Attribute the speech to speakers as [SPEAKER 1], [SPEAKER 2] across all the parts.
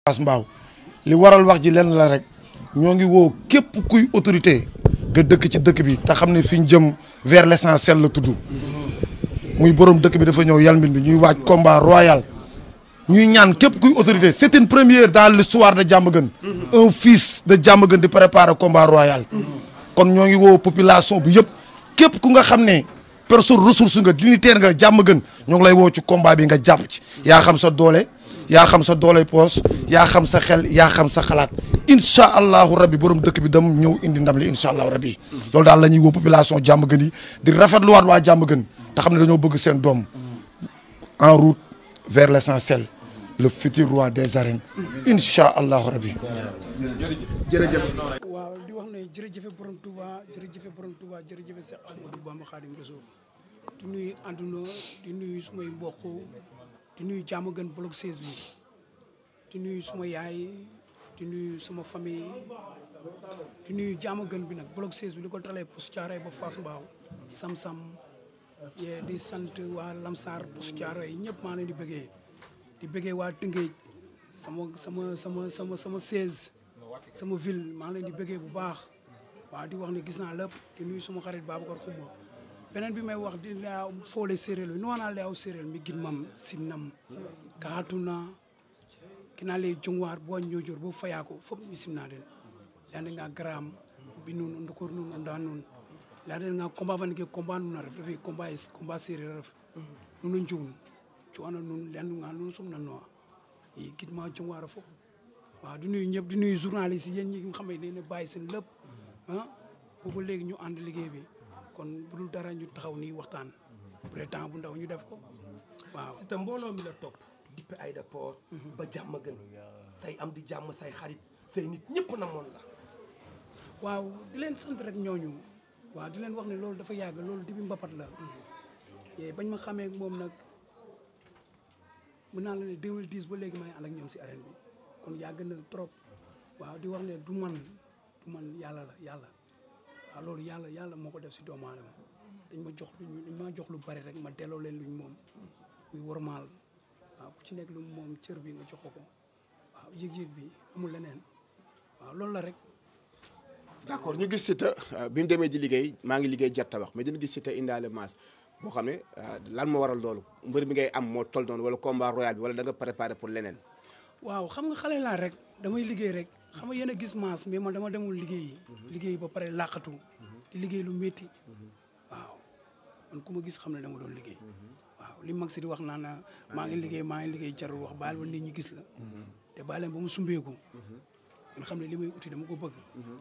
[SPEAKER 1] Fass Mbao li waral wax ji lenn la rek ñoo ngi woo képp kuy autorité nga dëkk ci dëkk bi te xam ne fi ñu jëm vers l'essentiel la tudd muy borom dëkk bi dafa ñëw yalmin bi ñuy waaj combat royal ñuy ñaan képp kuy autorité c'est une première dans l'histoire de Diamaguène un fils de Diamaguène di préparer combat royal kon ñoo ngi woo population bi yëpp képp ku nga xam ne personne ressource nga dignitaire nga Diamaguène ñoo ngi lay woo ci combat bi nga jàpp ci yaa xam sa doole yaa xam sa doole poos yaa xam sa xel yaa xam sa xalaat incha allahu rabbi borom dëkk bi dem ñëw indi ndam li incha allahu rabbi loolu daal la ñuy woo population Diamaguène yi di rafetluwaat waa Diamaguène te xam ne dañoo bëgg seen doom en route vers l'essentiel le futur roi des arènes incha allahu rabbi.
[SPEAKER 2] jërëjëf. waaw di wax ne jërëjëf borom Touba jërëjëf borom Touba jërëjëf Cheikh Ahmadou Bamba Khadim Rassoul di nuyu àdduna di nuyu sumay mbokk di nuyu Diamaguène bloc 16 bi di nuyu suma yaay di nuyu suma famille di nuyu Diamaguène bi nag bloc 16 bi li ko talee Poste Thiaroye ba Fass Mbao Sam-Sam di sant waa Lamsar Poste Thiaroye yi ñëpp maa leen di bëggee waa Tëngéej sama 16 sama ville maa leen di bëggee bu baax waaw di wax ne gis naa lépp di nuyu suma xarit Babacar Xuma beneen bi may wax di laa foole séeréer bi nuwanaa le aw séeréer mi gidmam simnam kaxatuna kina le jongwar bo ñojor bo fayako fop mi simna den lande nga gram bi nun ndukor nun onda nun lande nga combat van ke combat nun ref refi combat séeréer ref nun njun ci wana nun lande nga nun sumna no yi gidma jongwar fop waaw di nuyu ñëpp di nuyu journaliste yéen ñi nga xam ne ne bàyyi seen lépp ah boobu léegi ñu ànd liggéey bi kon bu dul dara ñu taxaw nii waxtaan bu dee temps bu ndaw ñu def ko waaw.
[SPEAKER 3] c'est un mbooloo mi la topp depuis aéroport ba Diamaguène say am di jàmm say xarit say nit ñëpp na moon la.
[SPEAKER 2] waaw di leen sant rek ñooñu waaw di leen wax ne loolu dafa yàgg loolu dibi mbapat la bañ ma xamee moom nag mën naa la ne 2010 ba léegi may ànd ak ñoom si arène bi kon yàgg na trop waaw di wax ne du man yàlla la yàlla. waaw loolu yàlla moo ko def si doomu aadama dañ ma jox lu bari rek ma delloo leen luñ moom muy wormaal waaw ku ci nekk lu moom cër bi nga jox ko waaw yëg-yëg bi amul leneen waaw loolu la rek.
[SPEAKER 4] d'accord ñu gis Siteu bi mu demee di liggéey maa ngi liggéey jar tabax mais dina gis Siteu indaale masse boo xam ne lan moo waral loolu mbër bi ngay am moo toll noonu wala combat royal bi wala da nga préparé pour leneen.
[SPEAKER 2] waaw xam nga xale laa rek damay liggéey rek xam nga yéen a gis masse mais man dama demul liggéey ba pare làqatu di liggéey lu métti waaw man ku ma gis xam ne dama doon liggéey waaw li mag si di wax naan maa ngi liggéey jarul wax baal ba nit ñi gis la te baal leen ba mu sumbeeku nga xam ne li may uti dama ko bëgg.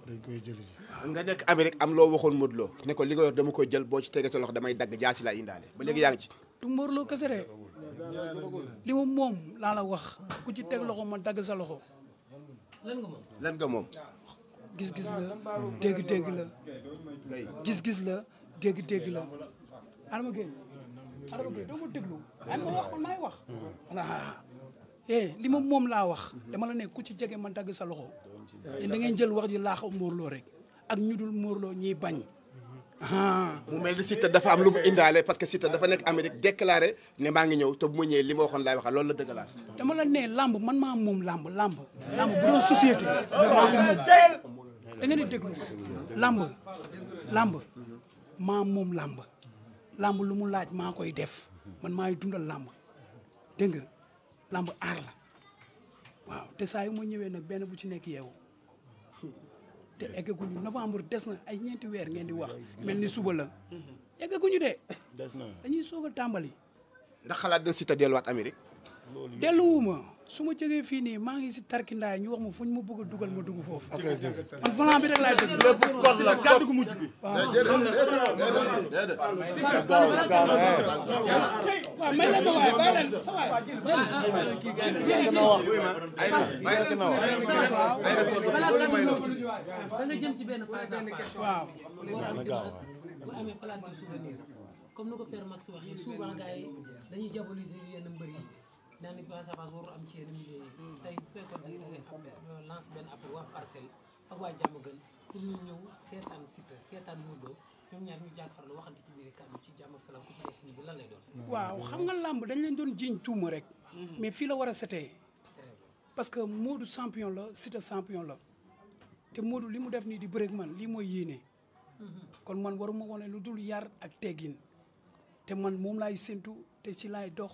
[SPEAKER 1] dañ koy jëli
[SPEAKER 4] nga nekk Amérique am loo waxoon Modou Lo ne ko li nga yor dama koy jël boo ci tegee sa loxo damay dagg jaasi laa indaale ba léegi yaa ngi ci.
[SPEAKER 2] du Modou Lo kese de li ma moom laa la wax ku ci teg loxo ma dagg sa loxo.
[SPEAKER 4] lan nga moom.
[SPEAKER 2] gis-gis la dégg-dégg la gis-gis la dégg-dégg la Adama Gueye doo ma déglu ay ma wax maay wax li ma moom laa wax dama la ne ku ci jege ma dagg sa loxo da ngeen jël wax ji laax Modou Lo rek ak ñu dul Modou Lo ñiy bañ
[SPEAKER 4] mu mel ni Siteu dafa am lu mu indaale parce que Siteu dafa nekk Amérique déclaré ne maa ngi ñëw te bu ma ñëwee li ma waxoon laay waxal loolu la dëggalaat.
[SPEAKER 2] dama la ne lamb man maa moom lamb bu doon société maa ko moom da ngeen di déglu lamb maa moom lamb lu mu laaj maa koy def man maay dundal lamb dégg nga lamb aar la waaw te saa yu ma ñëwee nag benn bu ci nekk yeewu te eggaguñu novembre des na ay ñeenti weer ngeen di wax mel ni suba la eggaguñu de.
[SPEAKER 1] des na
[SPEAKER 2] dañuy soog a tàmbali.
[SPEAKER 4] ndax xalaat dañ Siteu delluwaat Amérique.
[SPEAKER 2] delluwuma su ma jógee fii nii maa ngi si tarkindaay ñu wax ma fu ñu ma bëgg a dugal ma dugg foofu. man falan bi rek laay dugg.
[SPEAKER 4] lépp kos la
[SPEAKER 2] gàddu gu mujj bi. waaw may leen ma waay bàyyi leen sa waay.
[SPEAKER 5] da nga jëm ci benn face à face.
[SPEAKER 2] waaw.
[SPEAKER 5] bu amee plateau souvenir comme ni ko Père Max waxee souvent gars yi dañuy diaboliser yenn mbër yi naan ni face à face warul am ci yenn milieu yi. tey bu fekkoon da ngeen lance benn appel waa Parcelles ak waa Diamaguène pour ñu ñëw seetaan Siteu seetaan Modou Lo ñoom ñaar ñu jàkkaarloo waxante ci biir kàddu ci jàmm ak salaam ku ci nekk nii bi lan lay doon.
[SPEAKER 2] waaw xam nga làmb dañ leen doon jiiñ tuuma rek. mais fii la war a setee parce que Modou champion la Siteu champion la te Modou li mu def nii di bëreeg man lii mooy yéene kon man waruma wone lu dul yar ak teggin te man moom laay séntu te ci laay dox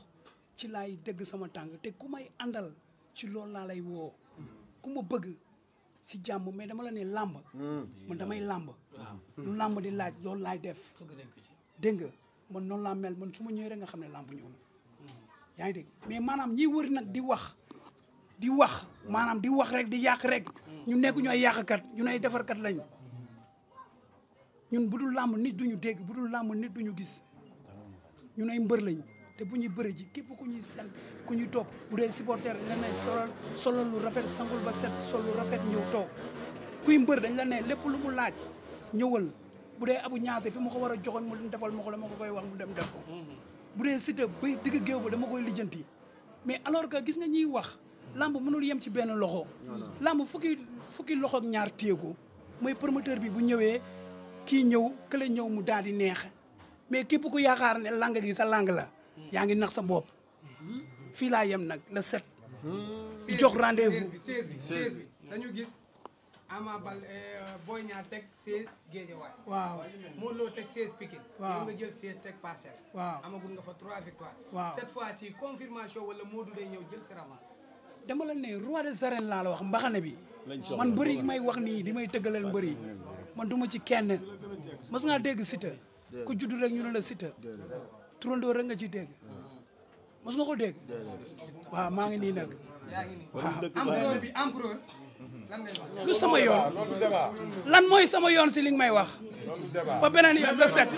[SPEAKER 2] ci laay dëgg sama tànk te ku may àndal ci loolu laa lay woo ku ma bëgg si jàmm mais dama la ne làmb man damay làmb lu làmb di laaj loolu laay def dégg nga man noonu laa mel man su ma ñëwee rek nga xam ne làmb ñëw na yaa ngi dégg mais maanaam ñiy wëri nag di wax maanaam di wax rek di yàq rek ñu nekk ñooy yàqkat ñu ay defarkat lañ ñun bu dul làmb nit duñu dégg bu dul làmb nit duñu gis ñun ay mbër lañ te bu ñuy bëri ji képp ku ñuy sent ku ñuy topp bu dee supporter dañ la ne solal lu rafet sangul ba set sol lu rafet ñëw toog kuy mbër dañ la ne lépp lu mu laaj ñëwal bu dee Abu Ñaase fi ma ko war a joxoon mu defal ma ko la ma ko koy wax mu dem def ko bu dee Siteu bay digg géew ba dama koy lijjanti mais alors que gis nga ñuy wax lamb mënul yem ci benn loxo lamb fukki loxo ak ñaar téego mooy promoteur bi bu ñëwee kii ñëw kële ñëw mu daal di neex mais képp ku yaakaar ne lang gi sa lang la yaa ngi nax sa bopp fii laa yem nag le 7 di jox rendez-vous
[SPEAKER 6] 16 bi dañu gis Ama Baldé Boy Niang teg 16 Guédiawaye
[SPEAKER 2] waaw
[SPEAKER 6] Modou Lo teg 16 Pikine
[SPEAKER 2] waaw
[SPEAKER 6] nga jël 16 teg Parcelles
[SPEAKER 2] waaw
[SPEAKER 6] amagul nga fa 3 victoires
[SPEAKER 2] waaw
[SPEAKER 6] cette fois-ci confirmation wala Modou day ñëw jël si ramal
[SPEAKER 2] dama la ne roi des arènes laa la wax mbaxane bi man bëri may wax nii di may tëggaleel mbëri man duma ci kenn mas ngaa dégg Siteu ku judd rek ñu ne la Siteu turandoo rek nga ci dégg mas nga ko dégg waaw maa ngi nii nag waaw
[SPEAKER 6] empereur bi empereur lan ngay wax
[SPEAKER 2] lu sama yoon lan mooy sama yoon si li nga may wax ba beneen yoon la set